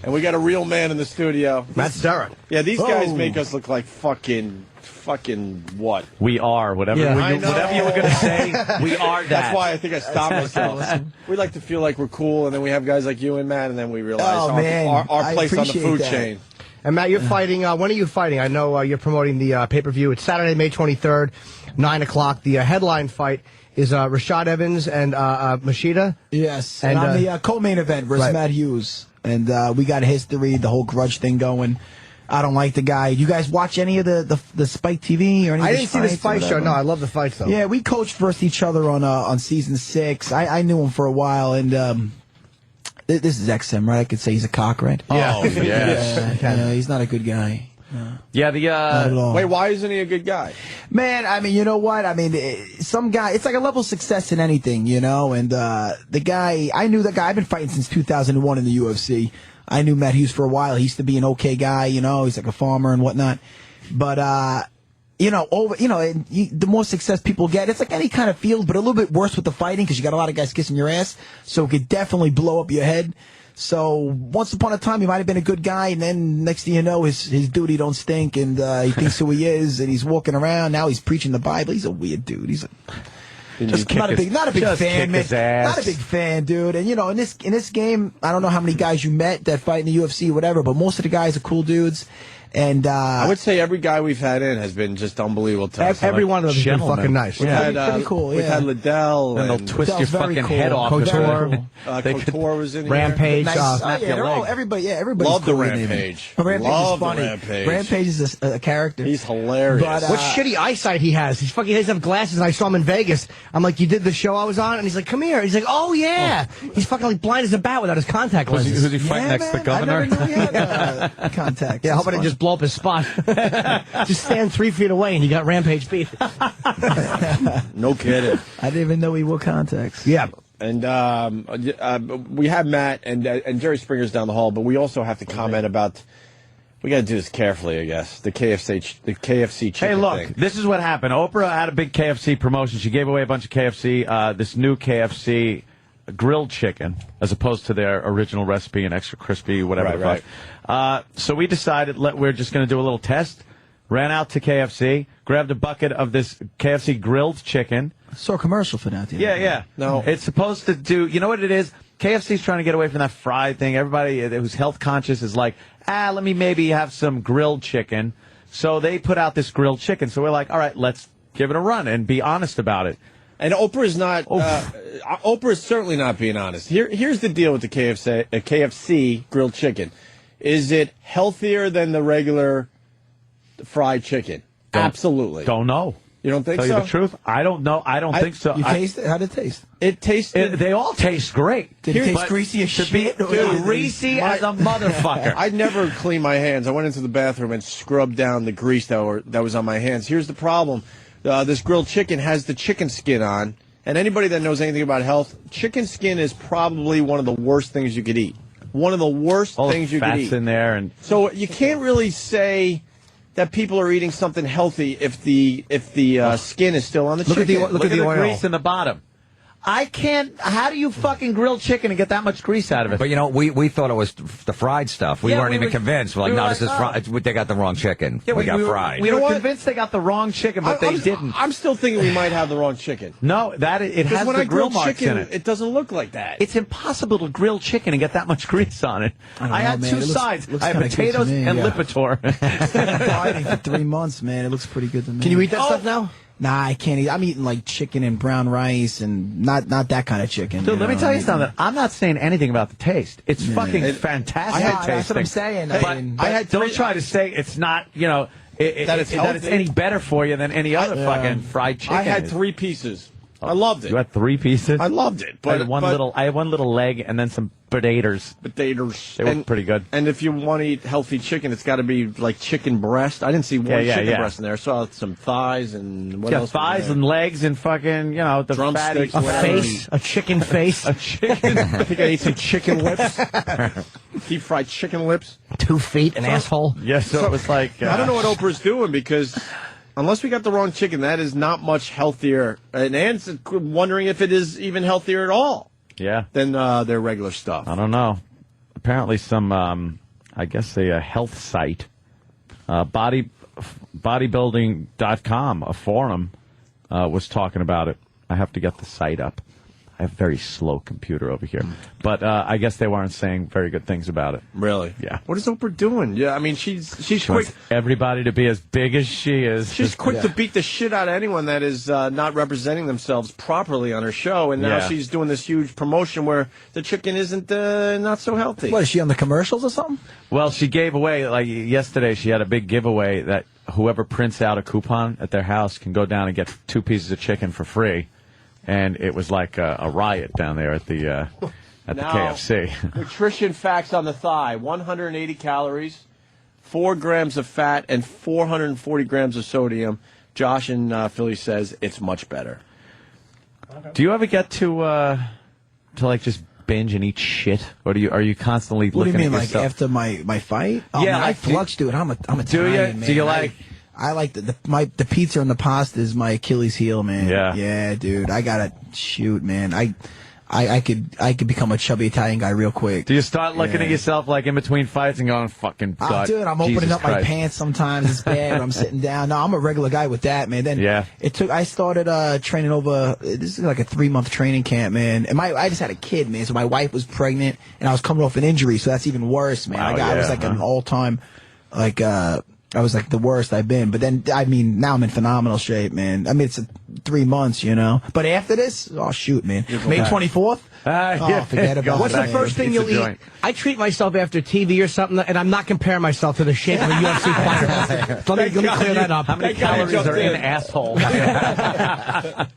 And we got a real man in the studio. Matt Serra. Yeah, these guys make us look like fucking what? We are. Whatever, whatever you were going to say, we are that. That's why I think I stopped myself. We like to feel like we're cool, and then we have guys like you and Matt, and then we realize our place on the food chain. And Matt, you're fighting. When are you fighting? I know you're promoting the pay-per-view. It's Saturday, May 23rd, 9 o'clock. The headline fight is Rashad Evans and Machida. Yes, and on the co-main event versus Matt Hughes. And we got a history, the whole grudge thing going. I don't like the guy. You guys watch any of the Spike TV or any? I didn't see this fight show. No, I love the fights though. Yeah, we coached versus each other on season 6. I knew him for a while, and this is XM, right? I could say he's a cock, right? Yeah. Oh, yes. Yeah, he's not a good guy. No. Yeah, wait, why isn't he a good guy? Man, I mean, you know what? I mean, some guy, it's like a level of success in anything, you know? And the guy, I knew the guy. I've been fighting since 2001 in the UFC. I knew Matt Hughes for a while. He used to be an okay guy, you know? He's like a farmer and whatnot. But, the more success people get, it's like any kind of field, but a little bit worse with the fighting because you got a lot of guys kissing your ass. So it could definitely blow up your head. So once upon a time, he might have been a good guy, and then next thing you know, his duty don't stink, and he thinks who he is, and he's walking around. Now he's preaching the Bible. He's a weird dude. He's not a big fan, man. Not a big fan, dude. And in this game, I don't know how many guys you met that fight in the UFC, whatever, but most of the guys are cool dudes. And I would say every guy we've had in has been just unbelievable to us. Every one of them has been fucking nice. We've had, pretty cool. We've had Liddell. And they'll twist your fucking head off. Couture. Couture was in here. Rampage. Nice. Everybody. Love cool the Rampage. Rampage Love is funny. Rampage. Rampage is a character. He's hilarious. But, what shitty eyesight he has. He doesn't have glasses, and I saw him in Vegas. I'm like, you did the show I was on? And he's like, come here. He's like, oh, yeah. He's fucking like blind as a bat without his contact lenses. Who's he fighting next? The governor? I never knew he had contact. Yeah, how about I just blow up his spot? Just stand 3 feet away, and you got Rampage beat. No kidding. I didn't even know he wore contacts. Yeah. And we have Matt and Jerry Springer's down the hall, but we also have to comment about. We got to do this carefully, I guess. The KFC chicken. Hey, look, thing. this is what happened. Oprah had a big KFC promotion. She gave away a bunch of KFC, this new KFC grilled chicken, as opposed to their original recipe and extra crispy, whatever the fuck. So we decided we're just going to do a little test. Ran out to KFC, grabbed a bucket of this KFC grilled chicken. I saw a commercial for that. Yeah. No. It's supposed to do, you know what it is? KFC's trying to get away from that fried thing. Everybody who's health conscious is like, let me maybe have some grilled chicken. So they put out this grilled chicken. So we're like, all right, let's give it a run and be honest about it. And Oprah's not. Oprah's certainly not being honest. Here's the deal with the KFC grilled chicken. Is it healthier than the regular fried chicken? Absolutely. Don't know. You don't think so? Tell you the truth, I don't know. I don't think so. You taste it? How'd it taste? It tasted. They all taste great. Did it taste greasy as shit? Greasy as a motherfucker. I'd never clean my hands. I went into the bathroom and scrubbed down the grease that was on my hands. Here's the problem. This grilled chicken has the chicken skin on, and anybody that knows anything about health, chicken skin is probably one of the worst things you could eat. One of the worst things you could eat. Fats in there, and so you can't really say that people are eating something healthy if the skin is still on the chicken. Look at the grease in the bottom. I can't. How do you fucking grill chicken and get that much grease out of it? But we thought it was the fried stuff. We weren't even convinced. We're like, no, this is fried. They got the wrong chicken. Yeah, we got fried. We were convinced they got the wrong chicken, but they didn't. I'm still thinking we might have the wrong chicken. No, it has the grill marks chicken, in it. It doesn't look like that. It's impossible to grill chicken and get that much grease on it. I had two sides. I had potatoes and Lipitor. Dieting for 3 months, man. It looks pretty good to me. Can you eat that stuff now? Nah, I can't eat. I'm eating like chicken and brown rice and not that kind of chicken. Dude, let me tell you something. I'm not saying anything about the taste. It's fucking fantastic tasting. That's what I'm saying. Don't try to say it's not, that it's any better for you than any other fucking fried chicken. I had 3 pieces. I loved it. You had 3 pieces? I loved it. But I had one little leg and then some potatoes. They were pretty good. And if you want to eat healthy chicken, it's got to be like chicken breast. I didn't see one chicken breast in there. I saw some thighs and what else? Thighs and legs and fucking, the drumsticks. A chicken face. A chicken. I think I ate some chicken lips. Deep fried chicken lips. 2 feet, an asshole. Yes, so it was like. I don't know what Oprah's doing because. Unless we got the wrong chicken, that is not much healthier. And Ann's wondering if it is even healthier at all. Yeah. Than their regular stuff. I don't know. apparently some, I guess a health site, bodybuilding.com, a forum, was talking about it. I have to get the site up. I have a very slow computer over here. But I guess they weren't saying very good things about it. Really? Yeah. What is Oprah doing? Yeah, I mean, she's quick. Wants everybody to be as big as she is. She's quick to beat the shit out of anyone that is not representing themselves properly on her show, and now she's doing this huge promotion where the chicken isn't not so healthy. What, is she on the commercials or something? Well, she gave away, like yesterday, she had a big giveaway that whoever prints out a coupon at their house can go down and get 2 pieces of chicken for free. And it was like a riot down there at the KFC. Nutrition facts on the thigh: 180 calories, 4 grams of fat, and 440 grams of sodium. Josh in Philly says it's much better. Do you ever get to like just binge and eat shit, or are you constantly What do looking you mean, at like yourself? after my fight? Oh, Yeah, man, I like, flux, dude. I'm Italian, do you? man. Do you like? I like the pizza and the pasta is my Achilles heel, man. Yeah, dude. I gotta shoot, man. I could become a chubby Italian guy real quick. Do you start looking at yourself like in between fights and going, "Fucking God, dude, I'm opening Jesus up my Christ." pants sometimes. It's bad. I'm sitting down. No, I'm a regular guy with that, man. Then I started training over. This is like a 3-month training camp, man. And I just had a kid, man. So my wife was pregnant, and I was coming off an injury, so that's even worse, man. Wow, I was like an all-time, like I was like the worst I've been. But then, I mean, now I'm in phenomenal shape, man. I mean, it's 3 months, you know. But after this, oh, shoot, man. May 24th? Forget about it. What's the first thing you'll eat? I treat myself after TV or something, and I'm not comparing myself to the shape of a UFC fighter. Let me clear that up. How many calories are in asshole?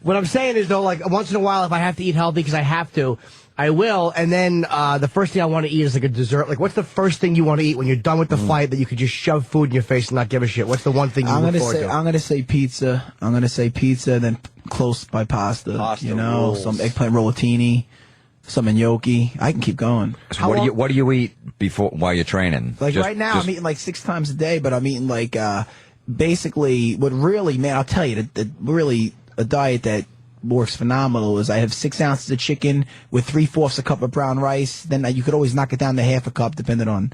What I'm saying is, though, like, once in a while, if I have to eat healthy because I have to, I will, and then the first thing I want to eat is like a dessert. Like, what's the first thing you want to eat when you're done with the fight that you could just shove food in your face and not give a shit? What's the one thing you look forward to? I'm gonna say pizza. I'm gonna say pizza, then close by pasta. You know, rules. some eggplant rollatini, some gnocchi. I can keep going. So what do you eat while you're training? Like right now, I'm eating like 6 times a day, but I'm eating like basically what really, man, I'll tell you, really a diet that works phenomenal is I have 6 ounces of chicken with 3/4 a cup of brown rice. Then you could always knock it down to half a cup depending on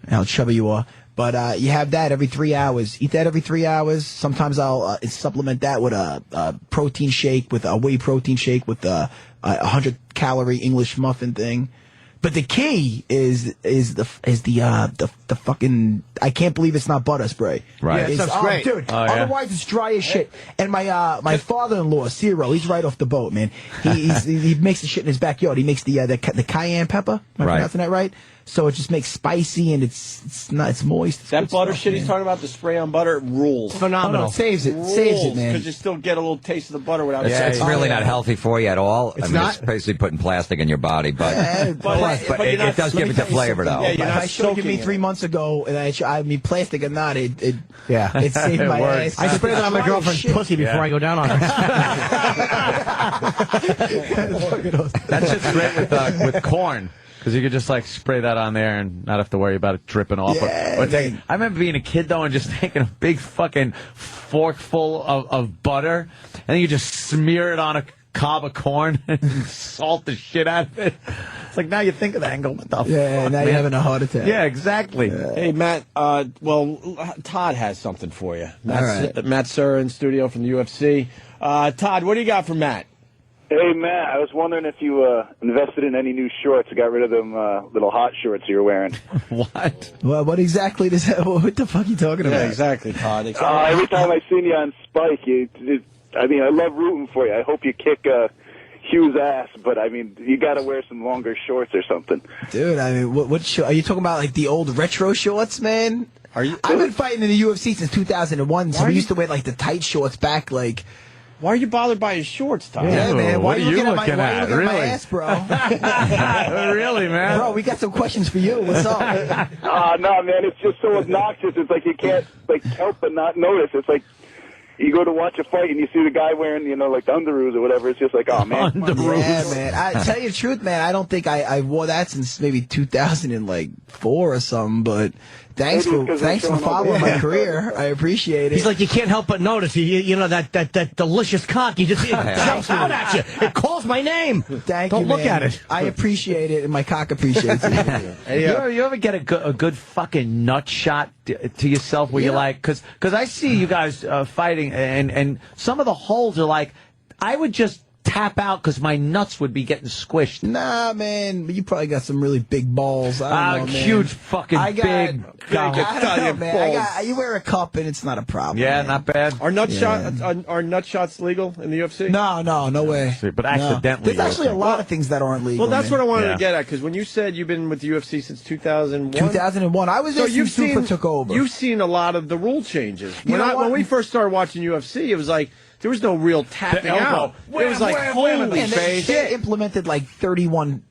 how chubby you are. But you have that every 3 hours. Eat that every 3 hours. Sometimes I'll supplement that with a protein shake, with a whey protein shake, with a 100-calorie English muffin thing. But the key is the fucking, I can't believe it's not butter spray. Right. Yeah, stuff's great. Dude, Oh, yeah. otherwise it's dry as shit. And my father-in-law, Serra, he's right off the boat, man. He makes the shit in his backyard. He makes the cayenne pepper. Am I pronouncing that right? So it just makes spicy and it's moist. It's That good butter stuff, shit man. he's talking about, the spray on butter, rules. Phenomenal. Oh, no, it saves it, man. Because you still get a little taste of the butter without It's really not healthy for you at all. It's I mean, not? it's basically putting plastic in your body, but But you're it not- does let give me it the tell you flavor, something. though. Yeah, you're If not I showed you me soaking 3 it. months ago, and I mean, plastic or not, it Yeah. saved my works. ass. I spray that on my girlfriend's pussy before I go down on her. That's just great with corn. Because you could just like spray that on there and not have to worry about it dripping off. Yeah, I remember being a kid though and just taking a big fucking forkful of butter and then you just smear it on a cob of corn and salt the shit out of it. It's like now you think of that and go, what the fuck? Yeah, now you're man? having a heart attack. Yeah, exactly. Hey, Matt, Todd has something for you. right. Matt Serra in studio from the UFC. Todd, what do you got for Matt? Hey, Matt, I was wondering if you invested in any new shorts. I got rid of them little hot shorts you were wearing. What? Well, what exactly does that? What the fuck are you talking about? Yeah, exactly, Todd. Every time I seen you on Spike, I love rooting for you. I hope you kick Hugh's ass, but, I mean, you got to wear some longer shorts or something. Dude, I mean, what are you talking about? Like the old retro shorts, man? I've been fighting in the UFC since 2001, so we used to wear like the tight shorts back, like. Why are you bothered by his shorts, Todd? Yeah, man. what are you looking why at? you looking Really? at my ass, bro? Really, man? Bro, we got some questions for you. What's up? No, man, it's just so obnoxious. It's like you can't help but not notice. It's like you go to watch a fight and you see the guy wearing, like the underoos or whatever. It's just like, oh man. Yeah, man. I tell you the truth, man. I don't think I wore that since maybe 2004 or something. But thanks for following my career. I appreciate it. He's like, you can't help but notice. You know that delicious cock. You just it jumps out at you. It calls my name. Don't look at it. I appreciate it, and my cock appreciates it. Hey, you ever get a good fucking nut shot to yourself where you're like, because I see you guys fighting, and some of the holds are like, I would just tap out because my nuts would be getting squished. Nah, man, you probably got some really big balls. I don't know, man. Huge fucking big. I don't know, man. You wear a cup and it's not a problem. Yeah, man. not bad. Are nut shots legal in the UFC? No way. But accidentally. There's actually a lot of things that aren't legal. Well, that's man. what I wanted to get at, because when you said you've been with the UFC since 2001. 2001. I was there since Super took over. You've seen a lot of the rule changes. When we first started watching UFC, it was like, there was no real tapping out. It was like, holy face. They implemented like 31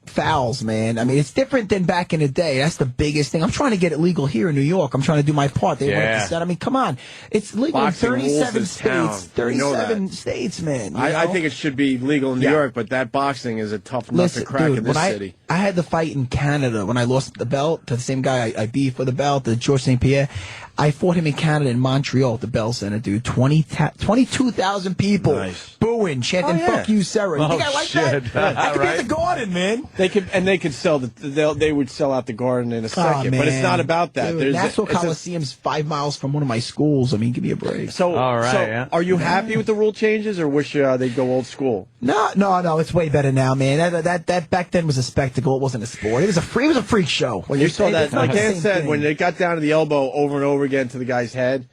fouls, man. I mean, it's different than back in the day. That's the biggest thing. I'm trying to get it legal here in New York. I'm trying to do my part. They want to set. I mean, come on. It's legal Boxing in 37 states. town. 37 states, man. I think it should be legal in New York, but that boxing is a tough nut to crack in this city. I had the fight in Canada when I lost the belt to the same guy I beat for the belt, the George St. Pierre. I fought him in Canada in Montreal at the Bell Center, dude. 22,000 people booing, chanting, "Fuck you, Serra." You think I like that? I could be at the Garden, man. They could sell they would sell out the Garden in a second, but it's not about that. Dude, Nassau Coliseum's 5 miles from one of my schools. I mean, give me a break. So, are you happy with the rule changes, or wish they'd go old school? No, it's way better now, man. That back then was a spectacle. It wasn't a sport. It was a freak show. When you saw that, like Dan said, when they got down to the elbow over and over again to the guy's head.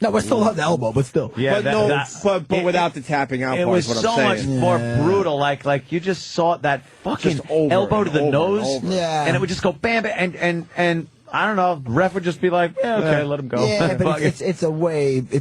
No, we're still on the elbow, but still. Yeah, but without the tapping out. It part, was is what so I'm much saying. more brutal. Like you just saw that fucking elbow to the nose, and it would just go bam, and I don't know. The ref would just be like, "Yeah, okay, let him go." Yeah, but it's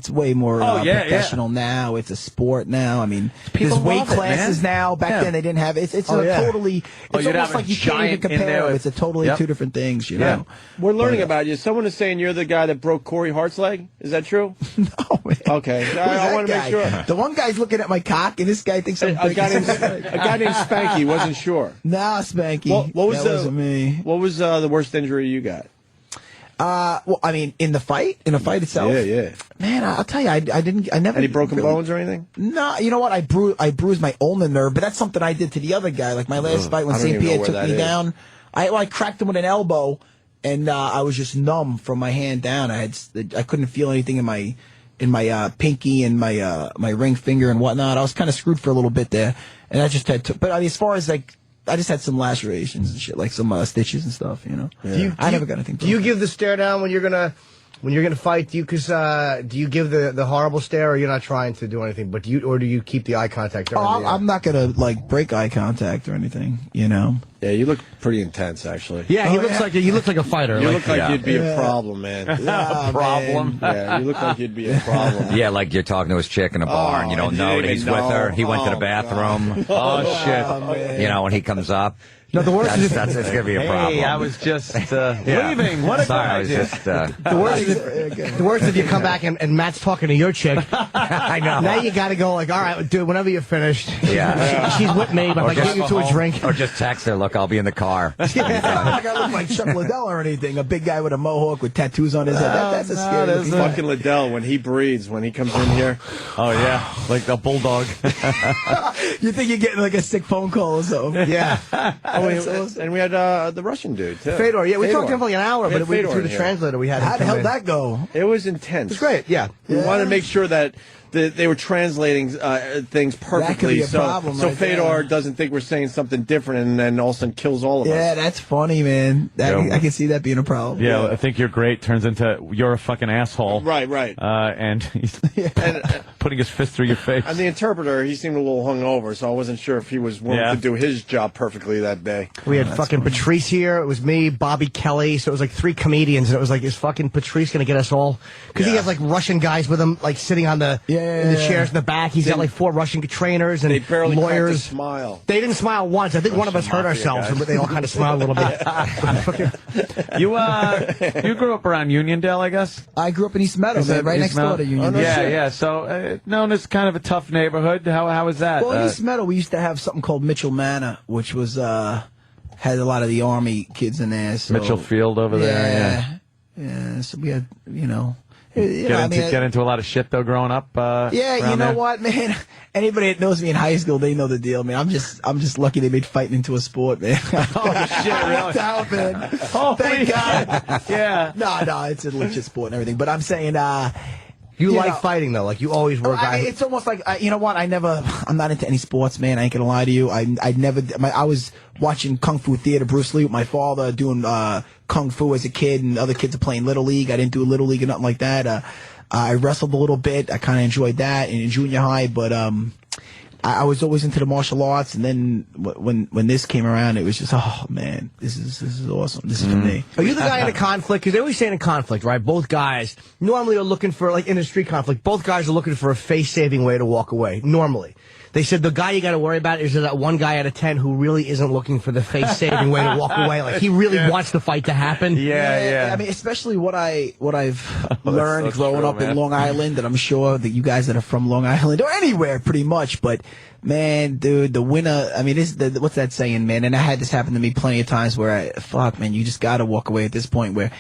way more professional now. It's a sport now. I mean, there's weight classes now. Back then they didn't have it. It's totally. It's almost like you can't even compare them. It's a totally two different things. You know. We're learning about you. Someone is saying you're the guy that broke Corey Hart's leg. Is that true? No, man. Okay, I want to make sure. The one guy's looking at my cock, and this guy thinks I'm a guy named Spanky wasn't sure. Nah, Spanky. What was wasn't me? What was the worst injury you got? Well, I mean, in a fight itself. Yeah. Man, I'll tell you, I never. Any broken bones or anything? No, you know what? I bruised my ulnar nerve, but that's something I did to the other guy. Like my last fight when St. Pierre took me down, I cracked him with an elbow, and I was just numb from my hand down. I couldn't feel anything in my pinky and my ring finger and whatnot. I was kind of screwed for a little bit there, and I just had to. But I mean, as far as I just had some lacerations and shit, like some stitches and stuff, you know. Yeah. I never got anything. Do you give the stare down when you're gonna fight? Do you give the horrible stare, or you're not trying to do anything? But do you keep the eye contact? I'm not gonna break eye contact or anything, you know. Yeah, you look pretty intense, actually. Yeah, he looks like a fighter. You look like you'd be a problem, man. A problem. Yeah, you look like you'd be a problem. Yeah, like you're talking to his chick in a bar and you don't know that he's with her. He went to the bathroom. Oh shit! You know, when he comes up. No, the worst is it's going to be a problem. Hey, I was just leaving. What a good idea. The worst is if you come back and Matt's talking to your chick. I know. Now you got to go like, all right, dude, whenever you're finished. Yeah. She's with me, but if I get you to a drink. Or just text her, look, I'll be in the car. It's not like I look like Chuck Liddell or anything. A big guy with a mohawk with tattoos on his head. That's a scary looking guy. Fucking Liddell, when he breathes, when he comes in here. Oh, yeah. Like a bulldog. You think you're getting like a sick phone call or something. Yeah. And we had the Russian dude, too. Fedor, yeah. We talked to him for like an hour, but through the here. translator we had. How the hell did that go? It was intense. It was great, yeah. We wanted to make sure that they were translating things perfectly. That could be a problem so right Fedor there. doesn't think we're saying something different and then all of a sudden kills all of us. Yeah, that's funny, man. I can see that being a problem. Yeah, I think you're great turns into you're a fucking asshole. Right. And he's putting his fist through your face. And the interpreter, he seemed a little hungover, so I wasn't sure if he was willing to do his job perfectly that day. We had fucking Patrice here. It was me, Bobby Kelly. So it was like 3 comedians, and it was like, is fucking Patrice gonna get us all? Because he has like Russian guys with him, like sitting on the in the chairs in the back. He's got like 4 Russian trainers and They barely lawyers. cracked a smile. They didn't smile once. I think one of us hurt ourselves, but they all kind of smiled a little bit. You grew up around Uniondale, I guess. I grew up in East Meadow, man, right next door to Union. Yeah. So known as kind of a tough neighborhood. How was that? Well, in East Meadow, we used to have something called Mitchell Manor, which was had a lot of the Army kids in there. So, Mitchell Field over there. Yeah. So we had, Get into a lot of shit though growing up. Yeah, you know what, man? Anybody that knows me in high school, they know the deal, man. I'm just lucky they made fighting into a sport, man. Oh shit, really? Out, man. Thank God. Yeah. No, it's a legit sport and everything. But I'm saying, You like fighting though, like you always were a guy. It's almost like you know what? I'm not into any sports, man. I ain't gonna lie to you. I was watching Kung Fu theater, Bruce Lee with my father doing Kung Fu as a kid, and other kids are playing Little League. I didn't do Little League or nothing like that. I wrestled a little bit. I kind of enjoyed that in junior high, but I was always into the martial arts, and then when this came around, it was just, oh man, this is awesome. This is for me. Are you the guy in a conflict? Because they always say in a conflict, right? Both guys normally are looking for, like in a street conflict, both guys are looking for a face-saving way to walk away. Normally. They said the guy you got to worry about is that one guy out of 10 who really isn't looking for the face-saving way to walk away. Like he really wants the fight to happen. Yeah. I mean, especially what I've learned growing up in Long Island, and I'm sure that you guys that are from Long Island or anywhere, pretty much. But man, dude, the winner. I mean, what's that saying, man? And I had this happen to me plenty of times where man, you just got to walk away at this point where.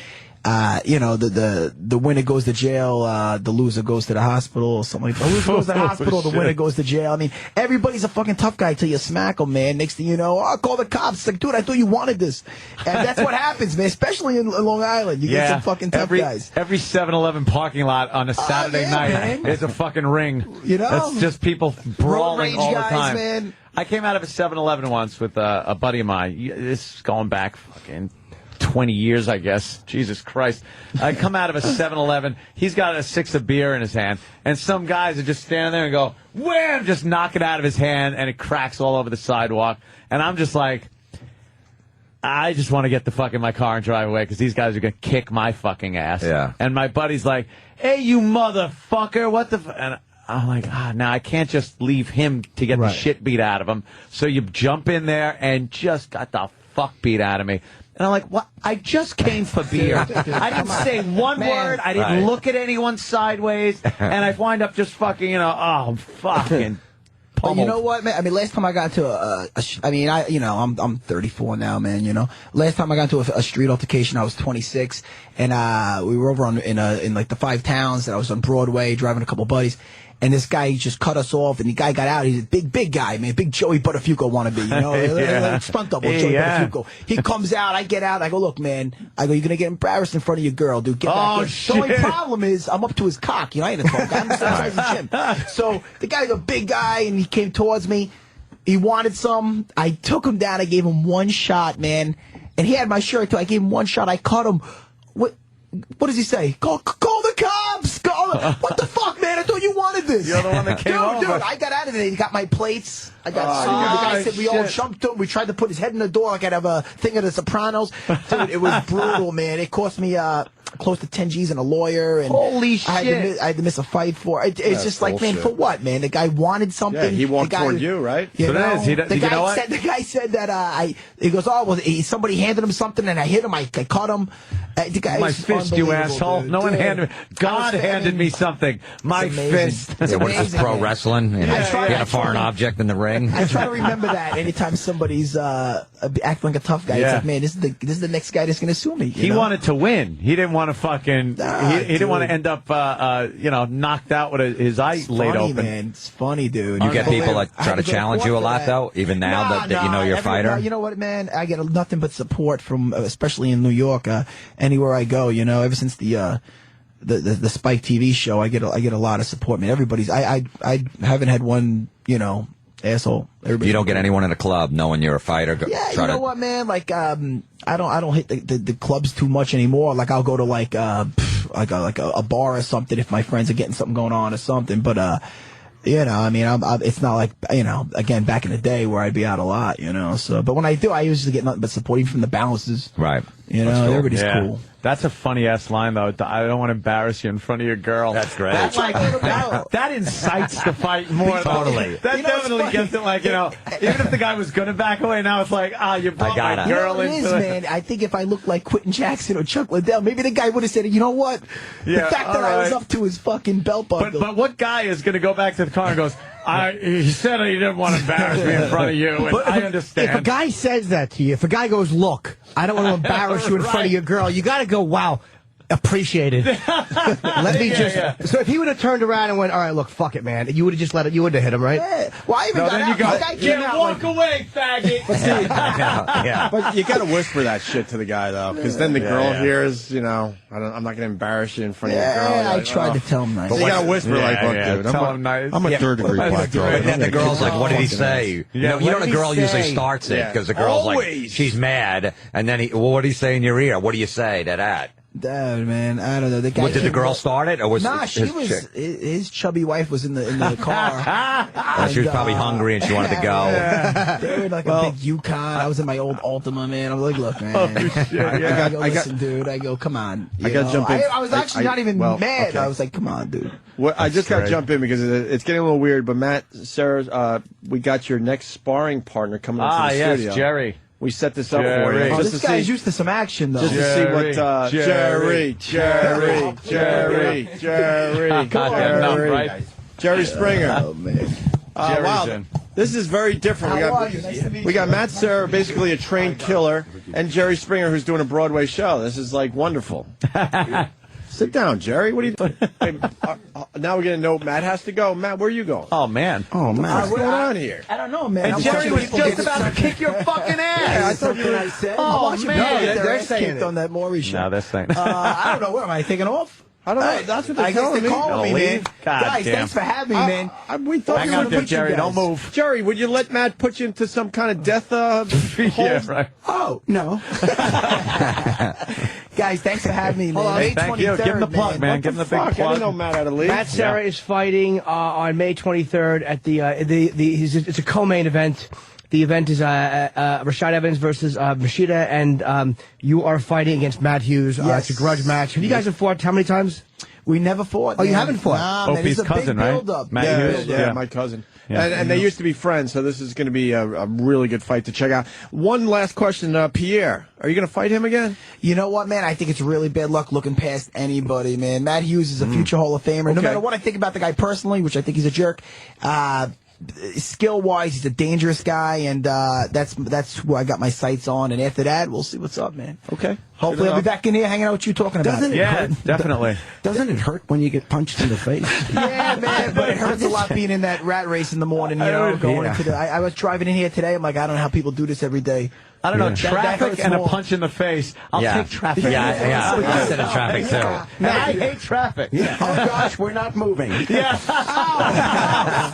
The winner goes to jail, the loser goes to the hospital, or something like that. The loser goes to the hospital, the winner goes to jail. I mean, everybody's a fucking tough guy till you smack them, man. Next thing you know, call the cops. It's like, dude, I thought you wanted this. And that's what happens, man, especially in Long Island. You get some fucking tough guys. Every 7-Eleven parking lot on a Saturday night man. is a fucking ring. You know? That's just people brawling all the guys, time. Man. I came out of a 7-Eleven once with a buddy of mine. This is going back fucking 20 years, I guess. Jesus Christ. I come out of a 7-Eleven. He's got a 6 of beer in his hand. And some guys are just standing there and go, wham! Just knock it out of his hand, and it cracks all over the sidewalk. And I'm just like, I just want to get the fuck in my car and drive away because these guys are going to kick my fucking ass. Yeah. And my buddy's like, hey, you motherfucker, what the And I'm like, now I can't just leave him to get the shit beat out of him. So you jump in there and just got the fuck beat out of me. And I'm like, what? I just came for beer. I didn't say one word. I didn't look at anyone sideways. And I wind up just fucking, I'm fucking But you know what, man? I mean, last time I got to I'm 34 now, man. Last time I got to a street altercation, I was 26, and we were over in like the 5 towns, and I was on Broadway driving a couple buddies. And this guy just cut us off, and the guy got out. He's a big guy, man. Big Joey Buttafuoco wannabe, Stunt double, Joey Buttafuoco. He comes out, I get out, I go, look, man. I go, you're going to get embarrassed in front of your girl, dude. Get back in. Shit. The only problem is, I'm up to his cock. I ain't a tall guy. I'm the size of the gym. So the guy's a big guy, and he came towards me. He wanted some. I took him down. I gave him one shot, man. And he had my shirt, too. I gave him one shot. I cut him. What does he say? Call the cops! What the fuck, man? I thought you wanted this. You're the one that came over. Dude, I got out of there. He got my plates. I got the guy said we all jumped him. We tried to put his head in the door like I'd have a thing of the Sopranos. Dude, it was brutal, man. It cost me close to 10 G's and a lawyer. And holy shit. I had to miss a fight for it. It's just like, man, for what, man? The guy wanted something. Yeah, he walked toward you, right? So that is, the guy said that he goes, somebody handed him something and I hit him. I cut him. The guy my fist, you asshole. Dude. No one handed me. God handed me something. My fist. Yeah, what is this, pro wrestling? You had a foreign object in the ring. I try to remember that anytime somebody's acting like a tough guy. It's like, man, this is the next guy that's going to sue me. He wanted to win. He didn't want to fucking. He didn't want to end up, knocked out with his eye laid open. Man. It's funny, dude. You get people that try to challenge you a lot, though, even now that you know you're a fighter. You know what, man? I get nothing but support from, especially in New York, anywhere I go. Ever since the Spike TV show, I get a lot of support, man. Everybody's. I haven't had one, asshole. You don't get anyone in a club knowing you're a fighter. Yeah, you know what, man? Like, I don't hit the clubs too much anymore. Like, I'll go to like a bar or something if my friends are getting something going on or something. But You know, I mean, it's not like, you know, again, back in the day where I'd be out a lot, you know. So, but when I do, I usually get nothing but support even from the bouncers. Right. You know, cool. everybody's cool. That's a funny-ass line, though. I don't want to embarrass you in front of your girl. That's great. That's like, that incites the fight more. Totally. That definitely gets it, like, you know, even if the guy was going to back away, now it's like, you brought my You know girl what it into is, it. man? I think if I looked like Quentin Jackson or Chuck Liddell, maybe the guy would have said, you know what? Yeah, the fact that I was up to his fucking belt buckle. But what guy is going to go back to the car and goes, he said he didn't want to embarrass me in front of you, and I understand. If a guy says that to you, if a guy goes, look, I don't want to embarrass you in front of your girl, you got to go, wow. Appreciated. Let me So if he would have turned around and went, all right, look, fuck it, man, you would have just let it. You wouldn't have hit him, right? Yeah. Well, I even got then out. you go, The guy came out walk away, faggot. Yeah. But you got to whisper that shit to the guy, though, because then the girl hears, you know, I'm not going to embarrass you in front of your girl. Yeah, I Like, tried to tell him nice. You got to whisper like, look, dude, Tell him nice. I'm a third-degree black belt. But then the girl's like, what did he say? You know, what the did girl he usually say? starts it Yeah. because the girl's Always. like, she's mad. And then what did he say in your ear? What do you say to that? Dude, man, I don't know. The guy What, did the came girl up- start it? Or was Nah, his she was. chick? His chubby wife was in the car. She was probably hungry and she wanted to go. They were like a big Yukon. I was in my old Altima, man. I'm like, look, man. I go, listen, dude. I go, come on. I got to jump in. I was actually not even mad. okay. I was like, come on, dude. Well, I just got to great. jump in because it's getting a little weird. But Matt, Sarah, we got your next sparring partner coming into the yes, studio. Jerry. We set this up for Jerry. you. Oh, Just this to guy's see, used to some action, though. just to see what Jerry. Jerry. Got him enough, right? Jerry Springer. Oh, man. Jerry's Wow, in. this is very different. How are you? Nice to meet We got you. Matt Serra, basically a trained killer, and Jerry Springer, who's doing a Broadway show. This is like wonderful. Sit down, Jerry. What are you doing? Now we're going to know Matt has to go. Matt, where are you going? Oh, man. Oh, Matt. What's going on here? I don't know, man. And I'm Jerry watching was people just get about to kick your fucking ass. I thought you were. I said. Oh, watching man. people get They're their ass saying kicked it. on that Maury show. No, they're saying. I don't know. Where am I taking off? I don't know. That's what they're I guess telling they're me. calling me, Leave? man. God Guys, damn. thanks for having me, man. We thought Hang you were out there, going to put Jerry. guys. Don't move. Jerry, would you let Matt put you into some kind of death Yeah, right. Oh, no. Guys, thanks for having me, man. Hold on. May Thank you. 23rd, Give him the plug, man. What Give him the big fuck? I plug. didn't know Matt had to leave. Matt Serra is fighting on May 23rd at it's a co-main event. The event is Rashad Evans versus Machida, and you are fighting against Matt Hughes. Yes. It's a grudge match. Have you guys have fought how many times? We never fought. Oh, you man. haven't fought? Nah, man, Opie's it's a cousin, big right? build-up. Matt Yeah, Hughes? yeah, Yeah. my cousin. Yeah. And they used to be friends, so this is going to be a really good fight to check out. One last question, Pierre. Are you going to fight him again? You know what, man? I think it's really bad luck looking past anybody, man. Matt Hughes is a future Hall of Famer. No Okay. matter what I think about the guy personally, which I think he's a jerk, skill-wise, he's a dangerous guy, and that's who I got my sights on. And after that, we'll see what's up, man. Okay. Hopefully, I'll be back in here hanging out with you talking about Doesn't it. it Yeah, hurt? definitely. Doesn't it hurt when you get punched in the face? Yeah, man, but it hurts a lot being in that rat race in the morning, you know, going into the... I was driving in here today, I'm like, I don't know how people do this every day. I don't know, That traffic hurts and a more. punch in the face. I'll take traffic. Yeah. Instead of traffic, too. Man, I hate traffic. Oh, gosh, we're not moving. Yeah.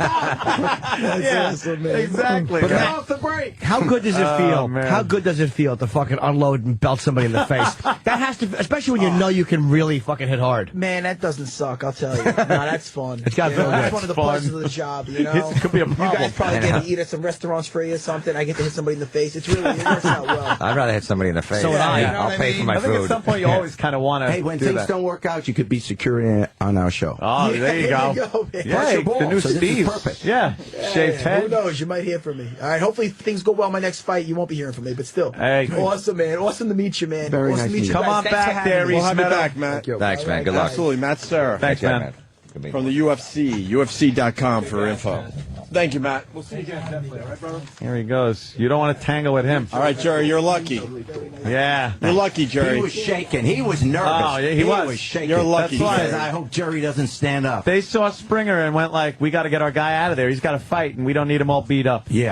That's awesome, man. Exactly. Put it off the brake. How good does it feel? man. How good does it feel to fucking unload and belt somebody in the face? That has to, especially when you know you can really fucking hit hard. Man, that doesn't suck, I'll tell you. No, that's fun. It's gotta feel That's good. one of the Fun. pleasures of the job, you know? It could be a You problem. guys probably get to eat at some restaurants free or something. I get to hit somebody in the face. It works out well. I'd rather hit somebody in the face. So would I. You know I'll what I pay mean? for my I think at food. some point you always kind of want to Hey, when do things that. don't work out, you could be security on our show. Oh, there you go. man. Yeah, Pressure the ball, new so this is Steve. perfect. Yeah, shaved Who head. knows? You might hear from me. All right. Hopefully things go well in my next fight. You won't be hearing from me, but still. Hey. Awesome, man. Awesome to meet you, man. Very awesome nice to meet to you. meet Come guys. on Thanks for back having there. me. We'll have you Meadow. back, Matt. Thanks, man. Good luck. Absolutely. Matt Serra. Thanks, Take care, man. Good meeting From you. the UFC, UFC.com for info. Thank you, Matt. We'll see you again, definitely. All right, brother? Here he goes. You don't want to tangle with him. All right, Jerry, you're lucky. Yeah. You're lucky, Jerry. He was shaking. He was nervous. Oh, yeah, he was. shaking. You're lucky. He That's says, why. I hope Jerry doesn't stand up. They saw Springer and went like, we got to get our guy out of there. He's got to fight, and we don't need him all beat up. Yeah.